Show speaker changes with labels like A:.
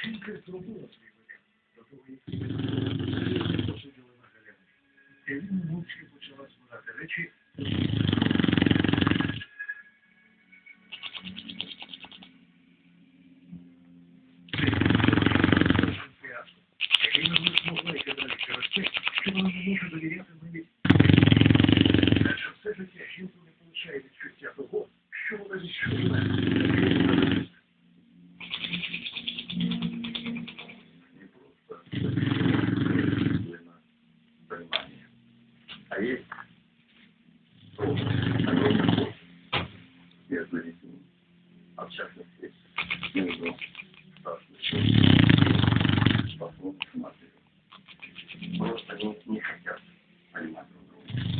A: Жінка зробила свій варіант, до того, як посиділи на галявині. І він мовчки почала збирати речі. Ірина не змогла йти далі через те, що вона не може довіряти навіть. Адже все життя жінку не полишає відчуття того, що вона відчула.